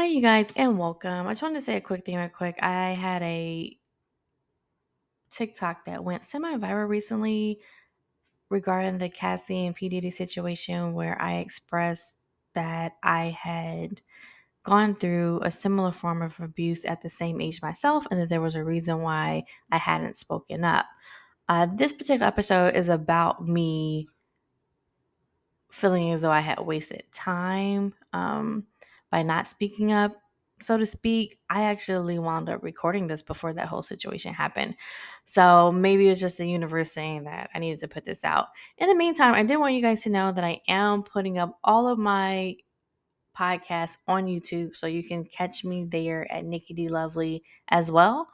Hi, you guys, and welcome. I just wanted to say a quick thing, real quick. I had a TikTok that went semi-viral recently regarding the Cassie and P. Diddy situation, where I expressed that I had gone through a similar form of abuse at the same age myself, and that there was a reason why I hadn't spoken up. This particular episode is about me feeling as though I had wasted time by not speaking up, so to speak. I actually wound up recording this before that whole situation happened. So maybe it's just the universe saying that I needed to put this out. In the meantime, I did want you guys to know that I am putting up all of my podcasts on YouTube, so you can catch me there at Nikki D Lovely as well.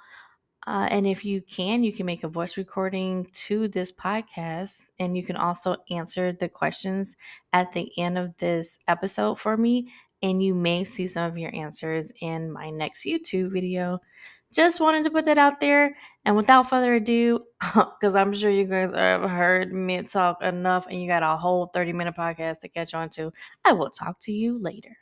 And if you can make a voice recording to this podcast, and you can also answer the questions at the end of this episode for me. And you may see some of your answers in my next YouTube video. Just wanted to put that out there. And without further ado, because I'm sure you guys have heard me talk enough and you got a whole 30-minute podcast to catch on to, I will talk to you later.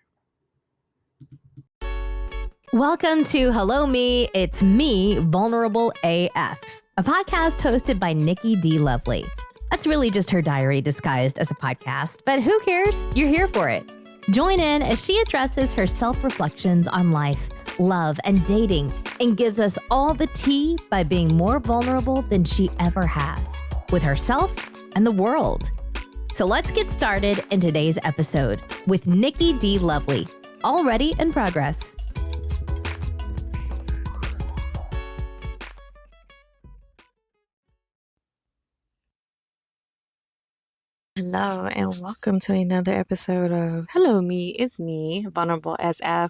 Welcome to Hello Me, It's Me, Vulnerable AF, a podcast hosted by Nikki D. Lovely. That's really just her diary disguised as a podcast, but who cares? You're here for it. Join in as she addresses her self-reflections on life, love, and dating, and gives us all the tea by being more vulnerable than she ever has, with herself and the world. So let's get started in today's episode with Nikki D. Lovely, already in progress. Hello, and welcome to another episode of Hello Me, It's Me, Vulnerable SF.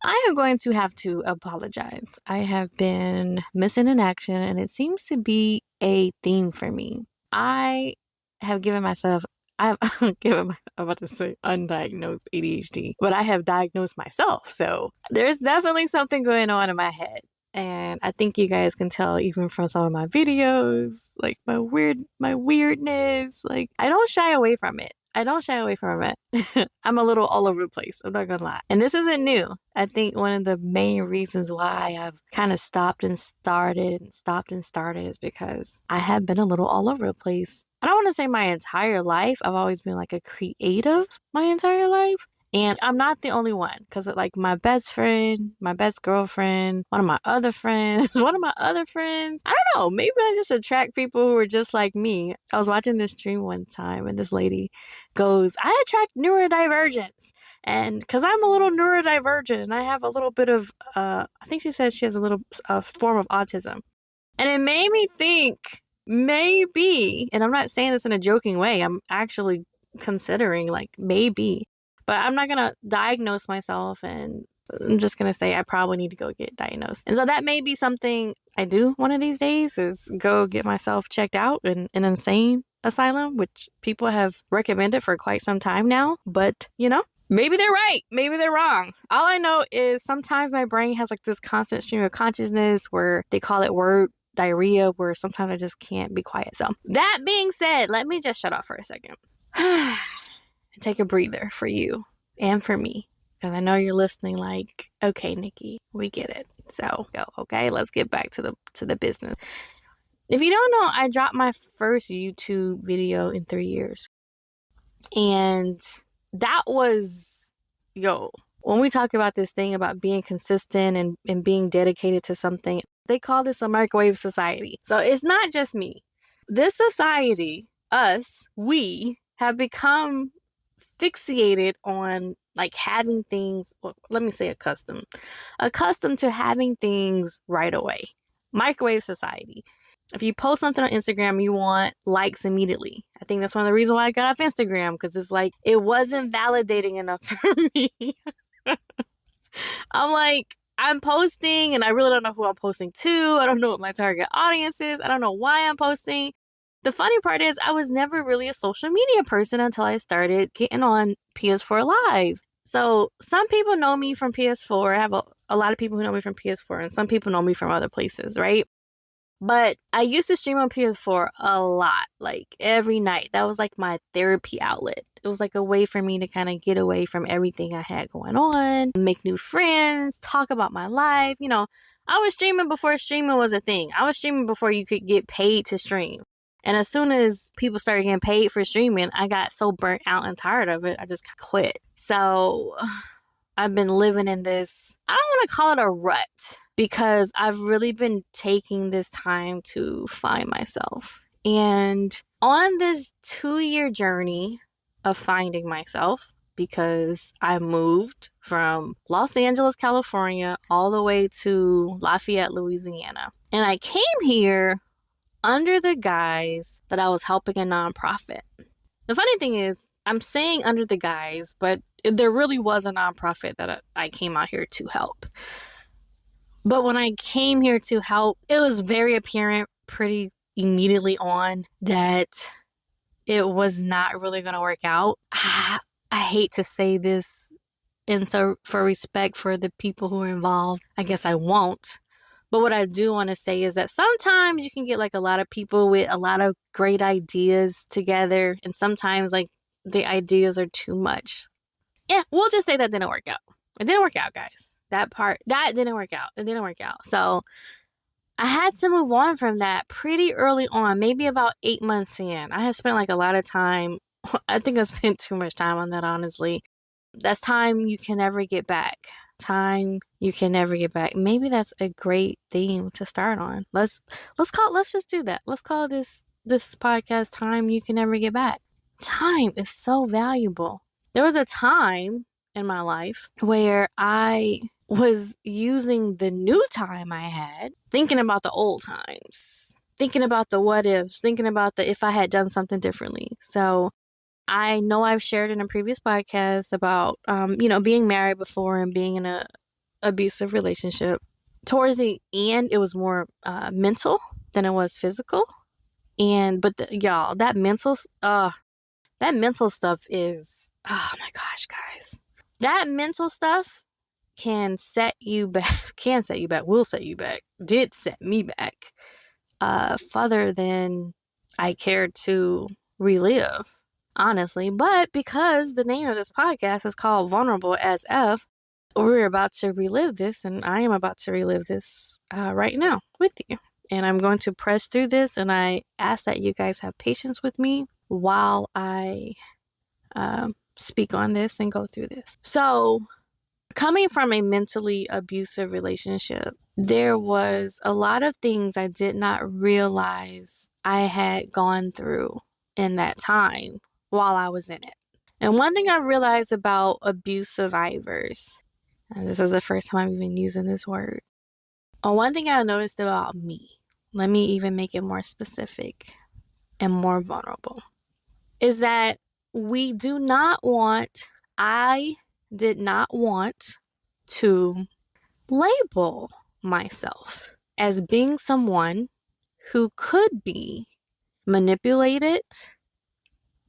I am going to have to apologize. I have been missing in action, and it seems to be a theme for me. I have given myself, I've I'm about to say undiagnosed ADHD, but I have diagnosed myself. So there's definitely something going on in my head. And I think you guys can tell even from some of my videos, like my weirdness. Like, I don't shy away from it. I'm a little all over the place. I'm not gonna lie. And this isn't new. I think one of the main reasons why I've kind of stopped and started is because I have been a little all over the place. I don't want to say my entire life. I've always been like a creative my entire life. And I'm not the only one, because like my best friend, my best girlfriend, one of my other friends, I don't know, maybe I just attract people who are just like me. I was watching this stream one time and this lady goes, I attract neurodivergence. And because I'm a little neurodivergent and I have a little bit of, I think she said she has a little form of autism. And it made me think, maybe, and I'm not saying this in a joking way, I'm actually considering like maybe. But I'm not going to diagnose myself, and I'm just going to say I probably need to go get diagnosed. And so that may be something I do one of these days, is go get myself checked out in an insane asylum, which people have recommended for quite some time now. But, maybe they're right. Maybe they're wrong. All I know is sometimes my brain has like this constant stream of consciousness where they call it word diarrhea, where sometimes I just can't be quiet. So that being said, let me just shut off for a second. Take a breather for you and for me, because I know you're listening like, okay, Nikki, we get it. So go, okay, let's get back to the business. If you don't know, I dropped my first YouTube video in 3 years. And that was, when we talk about this thing about being consistent and being dedicated to something, they call this a microwave society. So it's not just me. This society, us, we have become fixated on like having things, let me say accustomed to having things right away. Microwave society. If you post something on Instagram, you want likes immediately. I think that's one of the reasons why I got off Instagram, because it's like it wasn't validating enough for me. I'm posting and I really don't know who I'm posting to. I don't know what my target audience is. I don't know why I'm posting. The funny part is I was never really a social media person until I started getting on PS4 Live. So some people know me from PS4. I have a lot of people who know me from PS4, and some people know me from other places, right? But I used to stream on PS4 a lot, like every night. That was like my therapy outlet. It was like a way for me to kind of get away from everything I had going on, make new friends, talk about my life. I was streaming before streaming was a thing. I was streaming before you could get paid to stream. And as soon as people started getting paid for streaming, I got so burnt out and tired of it, I just quit. So I've been living in this, I don't want to call it a rut, because I've really been taking this time to find myself. And on this 2-year journey of finding myself, because I moved from Los Angeles, California, all the way to Lafayette, Louisiana. And I came here under the guise that I was helping a nonprofit. The funny thing is, I'm saying under the guise, but there really was a nonprofit that I came out here to help. But when I came here to help, it was very apparent pretty immediately on that it was not really going to work out. I hate to say this, and so for respect for the people who are involved, I guess I won't. But what I do want to say is that sometimes you can get like a lot of people with a lot of great ideas together, and sometimes like the ideas are too much. Yeah, we'll just say that didn't work out. It didn't work out, guys. That didn't work out. It didn't work out. So I had to move on from that pretty early on, maybe about 8 months in. I had spent like a lot of time. I think I spent too much time on that, honestly. That's time you can never get back. Time you can never get back. Maybe that's a great theme to start on. Let's just do that. Let's call this podcast Time You Can Never Get Back. Time is so valuable. There was a time in my life where I was using the new time I had, thinking about the old times, thinking about the what ifs, thinking about the if I had done something differently. So I know I've shared in a previous podcast about, being married before and being in a abusive relationship. Towards the end, it was more mental than it was physical. Y'all, that mental stuff is, oh my gosh, guys, that mental stuff can set you back, will set you back, did set me back, further than I cared to relive, honestly. But because the name of this podcast is called Vulnerable as F, we're about to relive this, and I am about to relive this right now with you. And I'm going to press through this, and I ask that you guys have patience with me while I speak on this and go through this. So, coming from a mentally abusive relationship, there was a lot of things I did not realize I had gone through in that time while I was in it. And one thing I realized about abuse survivors, and this is the first time I'm even using this word, one thing I noticed about me, let me even make it more specific and more vulnerable, is that I did not want to label myself as being someone who could be manipulated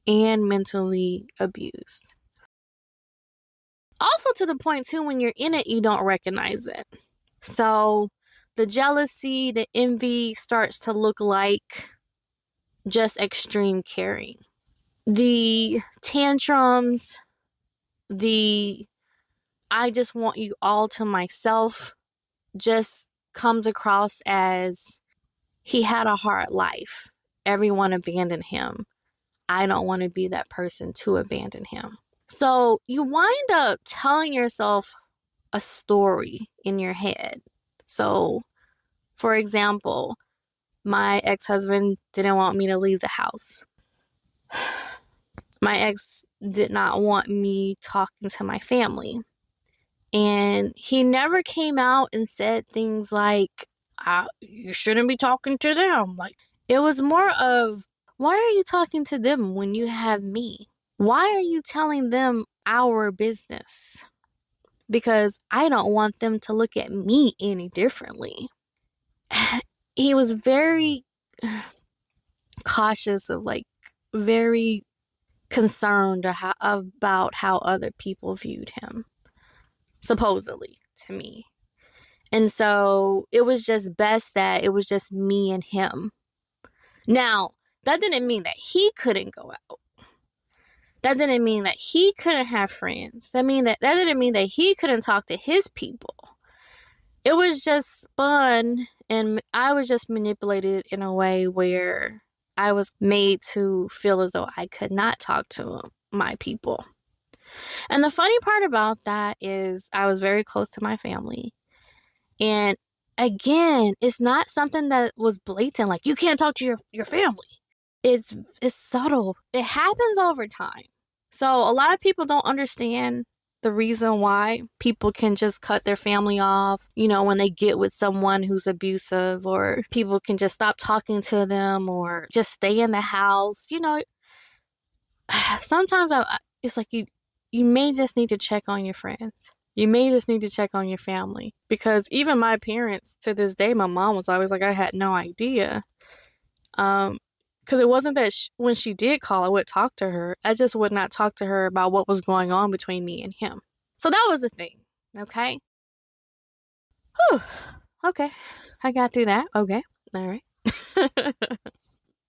and mentally abused. Also, to the point too, when you're in it, you don't recognize it. So the jealousy, the envy starts to look like just extreme caring. The tantrums, I just want you all to myself just comes across as he had a hard life. Everyone abandoned him. I don't want to be that person to abandon him. So you wind up telling yourself a story in your head. So, for example, my ex-husband didn't want me to leave the house. My ex did not want me talking to my family. And he never came out and said things like, you shouldn't be talking to them. Like, it was more of, why are you talking to them when you have me? Why are you telling them our business? Because I don't want them to look at me any differently. He was very cautious of, like, very concerned about how other people viewed him, supposedly, to me. And so it was just best that it was just me and him. Now, that didn't mean that he couldn't go out. That didn't mean that he couldn't have friends. That didn't mean that he couldn't talk to his people. It was just fun, and I was just manipulated in a way where I was made to feel as though I could not talk to my people. And the funny part about that is I was very close to my family. And again, it's not something that was blatant, like you can't talk to your family. It's subtle. It happens over time. So a lot of people don't understand the reason why people can just cut their family off, when they get with someone who's abusive, or people can just stop talking to them or just stay in the house. Sometimes it's like you may just need to check on your friends. You may just need to check on your family, because even my parents, to this day, my mom was always like, I had no idea. Because it wasn't that when she did call, I would talk to her. I just would not talk to her about what was going on between me and him. So that was the thing. Okay. Whew. Okay. I got through that. Okay. All right.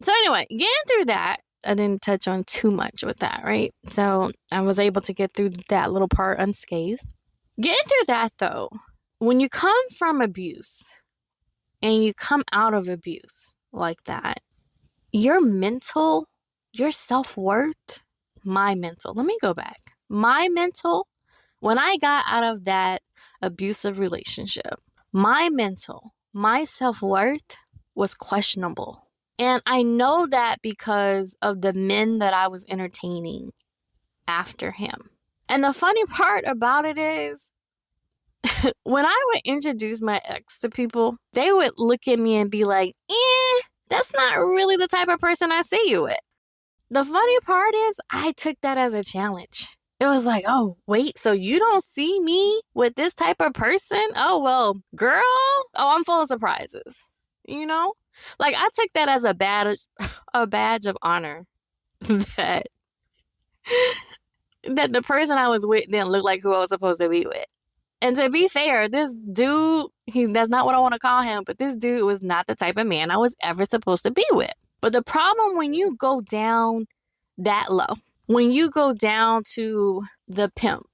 So anyway, getting through that, I didn't touch on too much with that, right? So I was able to get through that little part unscathed. Getting through that, though, when you come from abuse and you come out of abuse like that, your self-worth, my mental, let me go back. My mental, when I got out of that abusive relationship, my self-worth was questionable. And I know that because of the men that I was entertaining after him. And the funny part about it is, when I would introduce my ex to people, they would look at me and be like, that's not really the type of person I see you with. The funny part is, I took that as a challenge. It was like, oh, wait, so you don't see me with this type of person? Oh, well, girl, I'm full of surprises, Like, I took that as a badge of honor that the person I was with didn't look like who I was supposed to be with. And to be fair, this dude, that's not what I want to call him, but this dude was not the type of man I was ever supposed to be with. But the problem when you go down that low, when you go down to the pimp,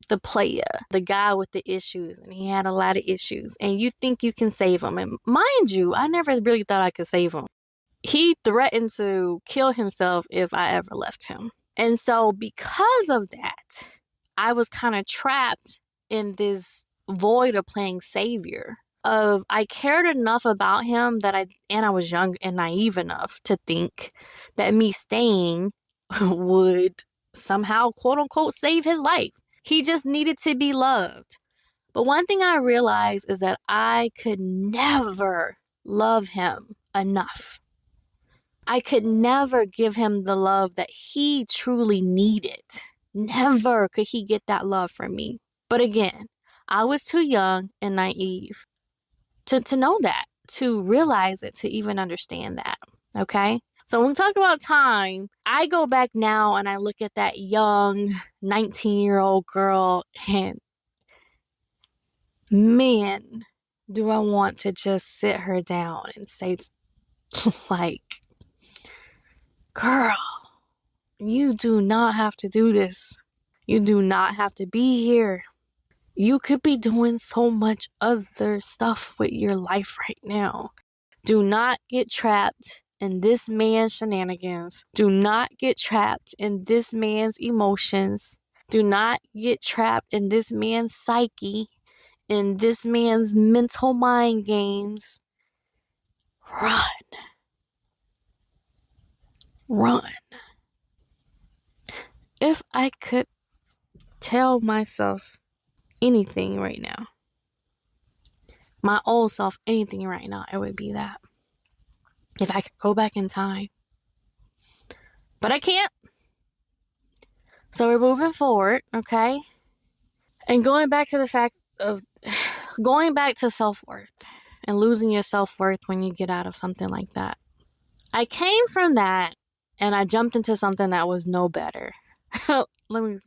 the player, the guy with the issues, and he had a lot of issues, and you think you can save him. And mind you, I never really thought I could save him. He threatened to kill himself if I ever left him. And so because of that, I was kind of trapped in this void of playing savior. I cared enough about him and I was young and naive enough to think that me staying would somehow, quote unquote, save his life. He just needed to be loved. But one thing I realized is that I could never love him enough. I could never give him the love that he truly needed. Never could he get that love from me. But again, I was too young and naive to know that, to realize it, to even understand that. Okay? So when we talk about time, I go back now and I look at that young 19-year-old girl, and man, do I want to just sit her down and say, like, girl, you do not have to do this. You do not have to be here. You could be doing so much other stuff with your life right now. Do not get trapped in this man's shenanigans. Do not get trapped in this man's emotions. Do not get trapped in this man's psyche, in this man's mental mind games. Run. Run. If I could tell myself anything right now, my old self anything right now, it would be that. If I could go back in time. But I can't. So we're moving forward, okay? And going back to the fact of going back to self-worth and losing your self-worth when you get out of something like that. I came from that and I jumped into something that was no better. Let me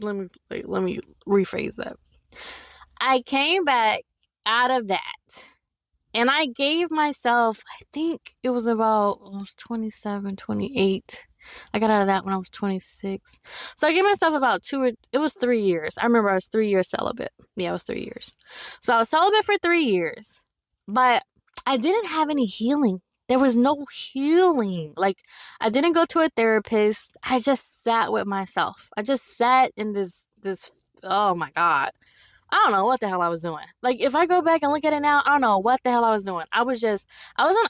rephrase that. I came back out of that. And I gave myself, I think it was about, I was 27, 28. I got out of that when I was 26. So I gave myself about it was 3 years. I remember I was 3 years celibate. Yeah, it was 3 years. So I was celibate for 3 years, but I didn't have any healing. There was no healing. Like, I didn't go to a therapist. I just sat with myself. I just sat in this, oh my God. I don't know what the hell I was doing. Like, if I go back and look at it now, I don't know what the hell I was doing. I was in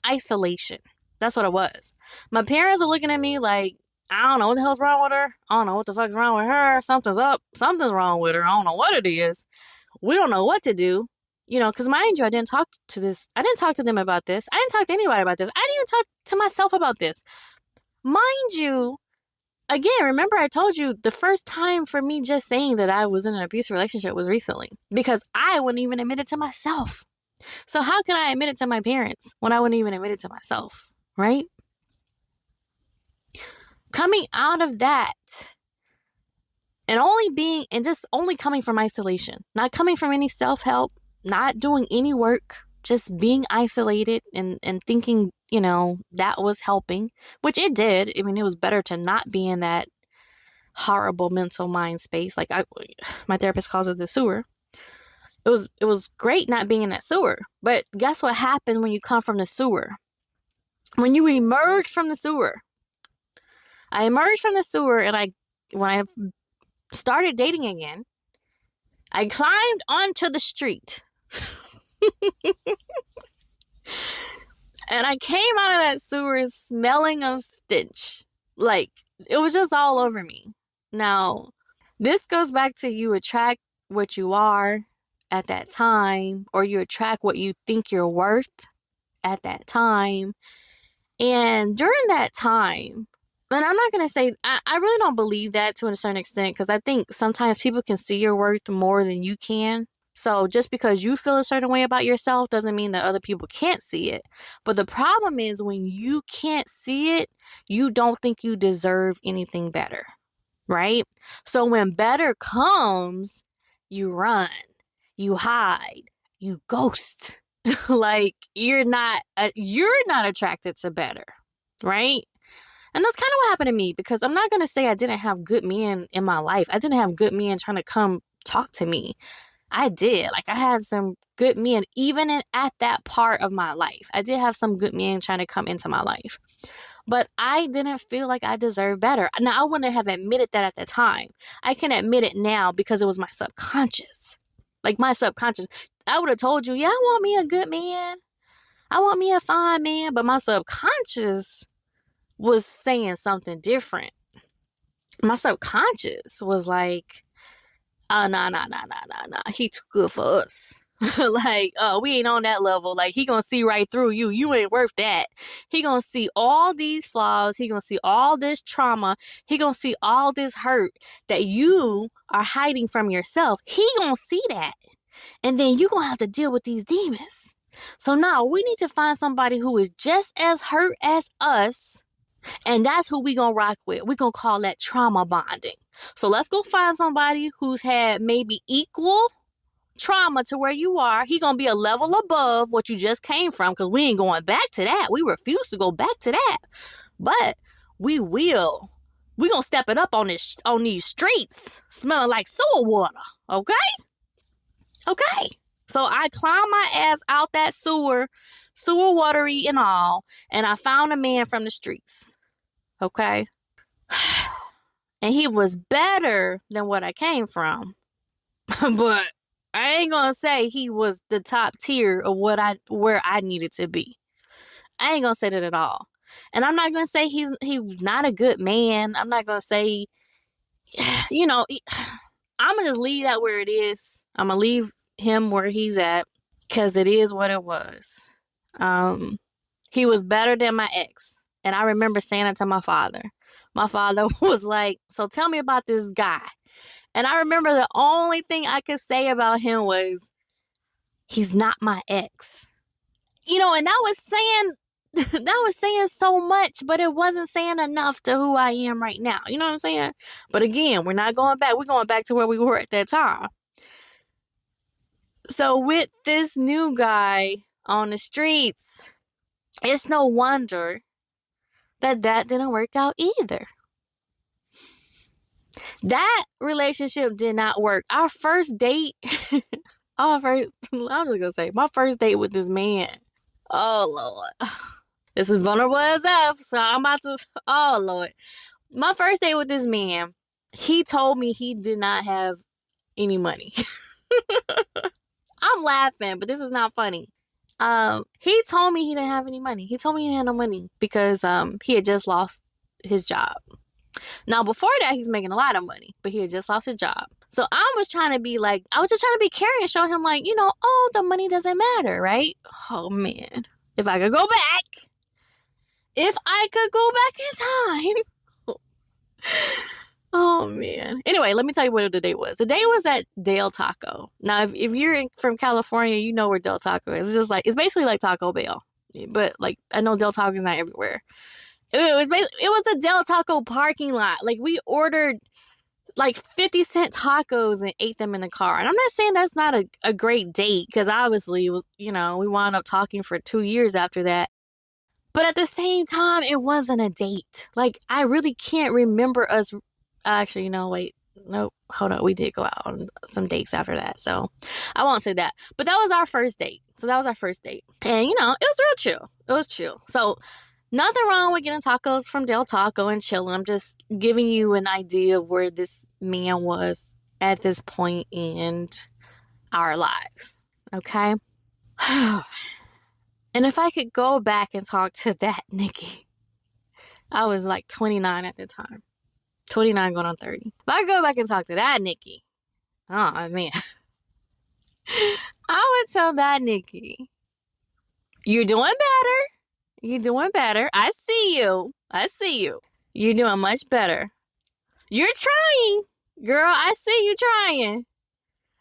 isolation. That's what it was. My parents were looking at me like, I don't know what the hell's wrong with her. I don't know what the fuck's wrong with her. Something's up. Something's wrong with her. I don't know what it is. We don't know what to do. Because mind you, I didn't talk to them about this. I didn't talk to anybody about this. I didn't even talk to myself about this. Mind you, again, remember I told you the first time for me just saying that I was in an abusive relationship was recently because I wouldn't even admit it to myself. So how can I admit it to my parents when I wouldn't even admit it to myself, right? Coming out of that and just only coming from isolation, not coming from any self-help, not doing any work, just being isolated and thinking, that was helping, which it did. I mean, it was better to not be in that horrible mental mind space. Like my therapist calls it the sewer. It was great not being in that sewer. But guess what happens when you come from the sewer? When you emerge from the sewer. I emerged from the sewer and when I started dating again, I climbed onto the street. And I came out of that sewer smelling of stench. Like, it was just all over me. Now, this goes back to you attract what you are at that time, or you attract what you think you're worth at that time. And during that time, and I'm not going to say, I really don't believe that to a certain extent, because I think sometimes people can see your worth more than you can. So just because you feel a certain way about yourself doesn't mean that other people can't see it. But the problem is when you can't see it, you don't think you deserve anything better, right? So when better comes, you run, you hide, you ghost. Like you're not attracted to better, right? And that's kind of what happened to me, because I'm not going to say I didn't have good men in my life. I didn't have good men trying to come talk to me. I did. Like, I had some good men, even at that part of my life. I did have some good men trying to come into my life. But I didn't feel like I deserved better. Now, I wouldn't have admitted that at the time. I can admit it now because it was my subconscious. Like, my subconscious. I would have told you, yeah, I want me a good man. I want me a fine man. But my subconscious was saying something different. My subconscious was like, oh, nah. He too good for us. Like, we ain't on that level. Like, he gonna see right through you. You ain't worth that. He gonna see all these flaws. He gonna see all this trauma. He gonna see all this hurt that you are hiding from yourself. He gonna see that. And then you gonna have to deal with these demons. So now we need to find somebody who is just as hurt as us. And that's who we gonna rock with. We gonna call that trauma bonding. So let's go find somebody who's had maybe equal trauma to where you are. He gonna be a level above what you just came from, because we ain't going back to that. We refuse to go back to that. But we will. We gonna step it up on these streets, smelling like sewer water. Okay? Okay. So I climbed my ass out that sewer watery and all, and I found a man from the streets. Okay? And he was better than what I came from. But I ain't gonna say he was the top tier of where I needed to be. I ain't gonna say that at all. And I'm not gonna say he was not a good man. I'm not gonna say, I'm gonna just leave that where it is. I'm gonna leave him where he's at, because it is what it was. He was better than my ex. And I remember saying it to my father. My father was like, so tell me about this guy. And I remember the only thing I could say about him was, he's not my ex. And that was saying so much, but it wasn't saying enough to who I am right now. You know what I'm saying? But again, we're not going back. We're going back to where we were at that time. So with this new guy on the streets, it's no wonder that didn't work out either. That relationship did not work. Our first date, I'm just gonna say, my first date with this man. Oh Lord, this is vulnerable as F. So I'm about to. Oh Lord, my first date with this man, he told me he did not have any money. I'm laughing, but this is not funny. He told me he didn't have any money. He told me he had no money because he had just lost his job. Now before that, he's making a lot of money, but he had just lost his job. So I was trying to be like, I was just trying to be caring and show him like, oh, the money doesn't matter, right? Oh man, if I could go back, in time. Oh man. Anyway, let me tell you what the date was. The date was at Del Taco. Now, if you're from California, you know where Del Taco is. It's basically like Taco Bell, but like I know Del Taco is not everywhere. It was a Del Taco parking lot. Like we ordered like 50-cent tacos and ate them in the car. And I'm not saying that's not a great date because obviously it was, we wound up talking for 2 years after that. But at the same time, it wasn't a date. Like I really can't remember us. Actually, wait. Nope. Hold on. We did go out on some dates after that. So I won't say that. But that was our first date. And, it was real chill. It was chill. So nothing wrong with getting tacos from Del Taco and chilling. I'm just giving you an idea of where this man was at this point in our lives. Okay? And if I could go back and talk to that Nikki, I was like 29 at the time. 29 going on 30. If I go back and talk to that Nikki, oh man, I would tell that Nikki, you're doing better. You're doing better. I see you. You're doing much better. You're trying. Girl, I see you trying.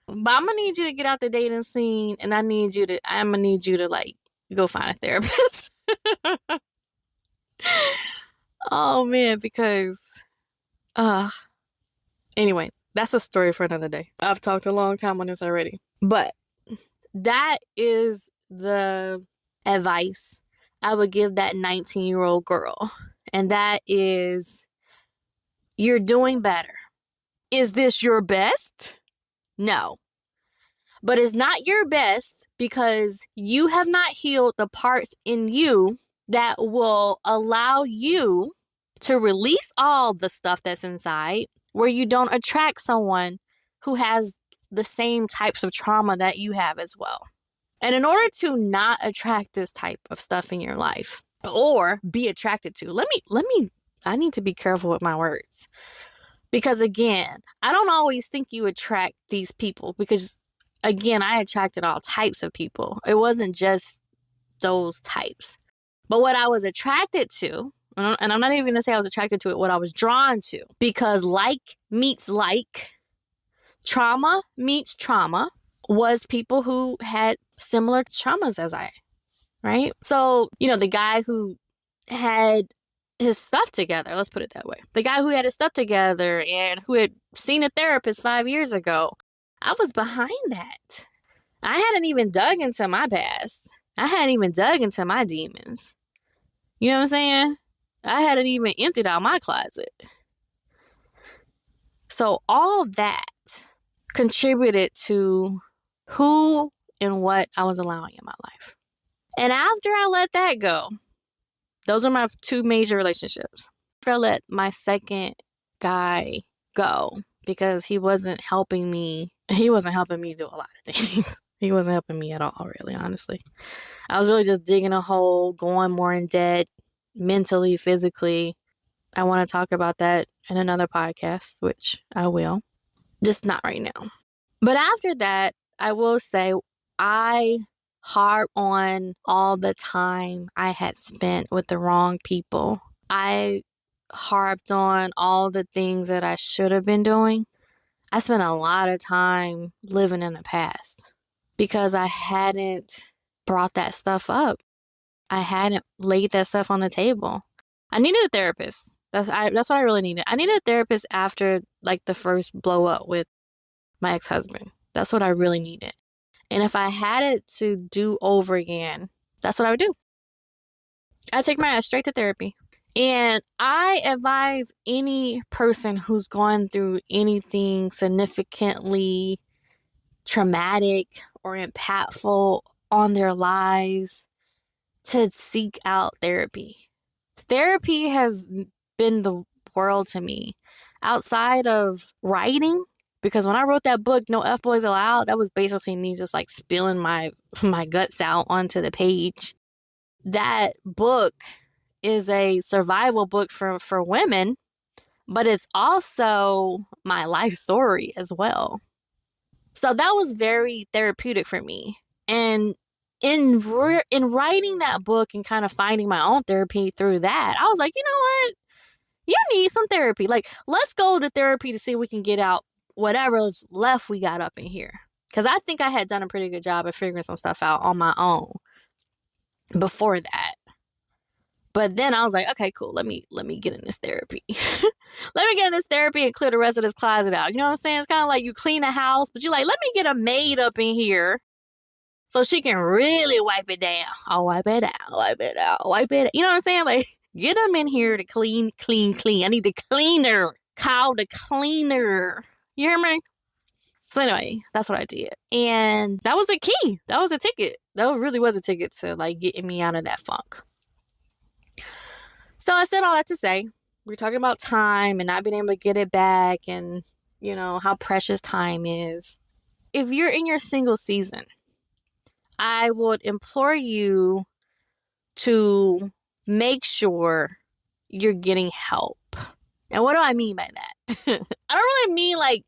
But I'm gonna need you to get out the dating scene and I'm gonna need you to like go find a therapist. Oh man, because anyway, that's a story for another day. I've talked a long time on this already. But that is the advice I would give that 19-year-old girl. And that is, you're doing better. Is this your best? No. But it's not your best because you have not healed the parts in you that will allow you to release all the stuff that's inside, where you don't attract someone who has the same types of trauma that you have as well. And in order to not attract this type of stuff in your life or be attracted to, I need to be careful with my words. Because again, I don't always think you attract these people because again, I attracted all types of people. It wasn't just those types. But what I was attracted to, and I'm not even going to say I was attracted to it, what I was drawn to, because like meets like, trauma meets trauma, was people who had similar traumas as I, right? So, the guy who had his stuff together, let's put it that way. The guy who had his stuff together and who had seen a therapist 5 years ago, I was behind that. I hadn't even dug into my past. I hadn't even dug into my demons. You know what I'm saying? I hadn't even emptied out my closet. So all that contributed to who and what I was allowing in my life. And after I let that go, those are my 2 major relationships. After I let my second guy go because he wasn't helping me do a lot of things. He wasn't helping me at all, really, honestly. I was really just digging a hole, going more in debt, mentally, physically. I want to talk about that in another podcast, which I will. Just not right now. But after that, I will say I harp on all the time I had spent with the wrong people. I harped on all the things that I should have been doing. I spent a lot of time living in the past because I hadn't brought that stuff up. I hadn't laid that stuff on the table. I needed a therapist. That's what I really needed. I needed a therapist after like the first blow up with my ex-husband. That's what I really needed. And if I had it to do over again, that's what I would do. I'd take my ass straight to therapy. And I advise any person who's going through anything significantly traumatic or impactful on their lives to seek out therapy. Therapy has been the world to me outside of writing, because when I wrote that book, No F Boys Allowed, that was basically me just like spilling my guts out onto the page. That book is a survival book for women, but it's also my life story as well. So that was very therapeutic for me. And in writing that book and kind of finding my own therapy through that, I was like, you know what? You need some therapy. Like, let's go to therapy to see if we can get out whatever's left we got up in here. Because I think I had done a pretty good job of figuring some stuff out on my own before that. But then I was like, okay, cool. Let me get in this therapy. Let me get in this therapy and clear the rest of this closet out. You know what I'm saying? It's kind of like you clean a house, but you're like, let me get a maid up in here so she can really wipe it down. I'll wipe it out, wipe it out, wipe it out. You know what I'm saying? Like, get them in here to clean. I need the cleaner. Call the cleaner. You hear me? So anyway, that's what I did. And that was a key. That was a ticket. That really was a ticket to like getting me out of that funk. So I said all that to say, we're talking about time and not being able to get it back and, you know, how precious time is. If you're in your single season, I would implore you to make sure you're getting help. And what do I mean by that? I don't really mean like,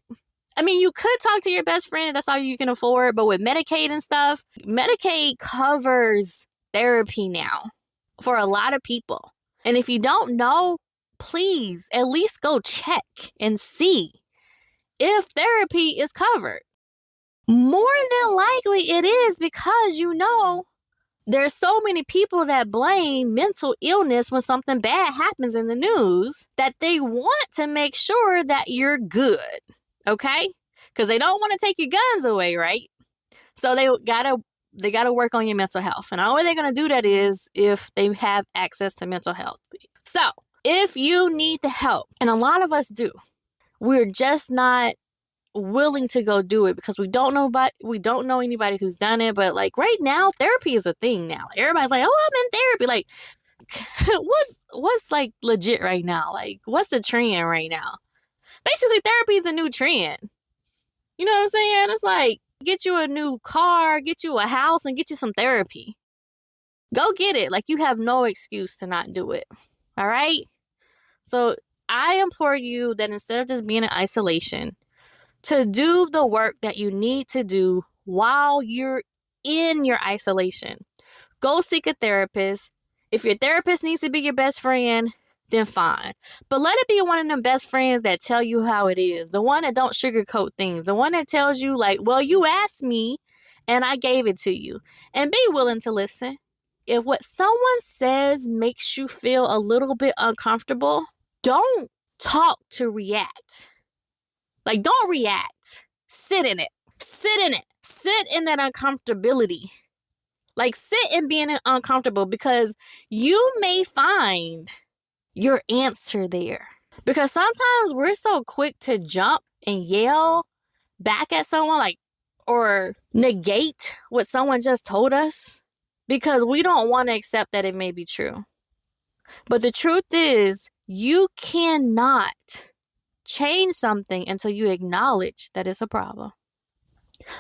I mean, you could talk to your best friend. That's all you can afford. But with Medicaid and stuff, Medicaid covers therapy now for a lot of people. And if you don't know, please at least go check and see if therapy is covered. More than likely it is, because you know there's so many people that blame mental illness when something bad happens in the news that they want to make sure that you're good, okay? Because they don't want to take your guns away, right? So they gotta work on your mental health. And the only way they're gonna do that is if they have access to mental health. So if you need the help, and a lot of us do, we're just not willing to go do it because we don't know anybody who's done it. But like right now, therapy is a thing now. Everybody's like, oh, I'm in therapy. Like, what's like legit right now? Like, what's the trend right now? Basically, therapy is a new trend. You know what I'm saying? It's like, get you a new car, get you a house, and get you some therapy. Go get it. Like, you have no excuse to not do it. All right? So I implore you that instead of just being in isolation, to do the work that you need to do while you're in your isolation. Go seek a therapist. If your therapist needs to be your best friend, then fine. But let it be one of them best friends that tell you how it is. The one that don't sugarcoat things. The one that tells you like, well, you asked me and I gave it to you. And be willing to listen. If what someone says makes you feel a little bit uncomfortable, don't talk to react. Like, don't react. Sit in it. Sit in it. Sit in that uncomfortability. Like, sit in being uncomfortable, because you may find your answer there. Because sometimes we're so quick to jump and yell back at someone, like, or negate what someone just told us, because we don't want to accept that it may be true. But the truth is, you cannot change something until you acknowledge that it's a problem.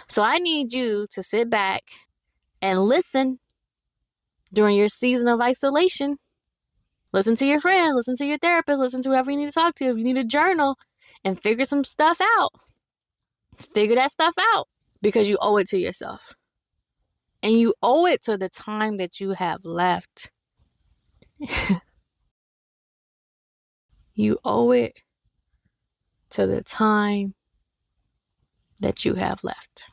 So I need you to sit back and listen during your season of isolation. Listen to your friend, listen to your therapist, listen to whoever you need to talk to. If you need a journal, and figure some stuff out. Figure that stuff out, because you owe it to yourself. And you owe it to the time that you have left. You owe it to the time that you have left.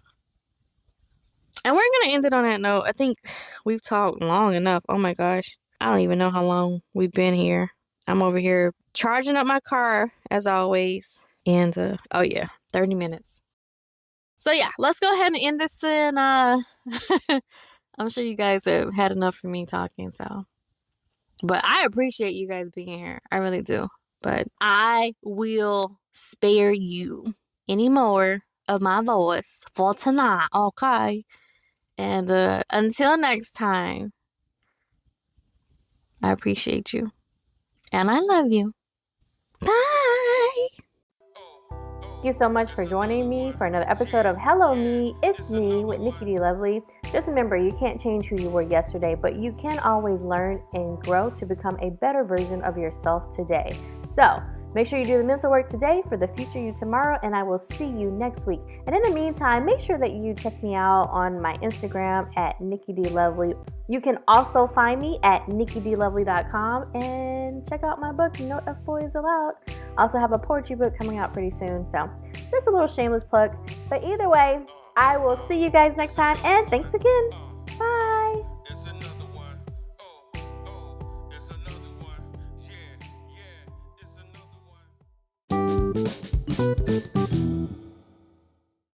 And we're going to end it on that note. I think we've talked long enough. Oh my gosh. I don't even know how long we've been here. I'm over here charging up my car as always. And, 30 minutes. So yeah, let's go ahead and end this and I'm sure you guys have had enough for me talking, so but I appreciate you guys being here. I really do. But I will spare you any more of my voice for tonight, okay? And until next time, I appreciate you. And I love you. Bye. Thank you so much for joining me for another episode of Hello Me, It's Me with Nikki D. Lovely. Just remember, you can't change who you were yesterday, but you can always learn and grow to become a better version of yourself today. So make sure you do the mental work today for the future you tomorrow, and I will see you next week. And in the meantime, make sure that you check me out on my Instagram at Nikki D. Lovely. You can also find me at nikkidlovely.com and check out my book, Note of Boys Aloud. I also have a poetry book coming out pretty soon, so just a little shameless plug. But either way, I will see you guys next time, and thanks again. Bye. It's another one. It's another one. Yeah, it's another one.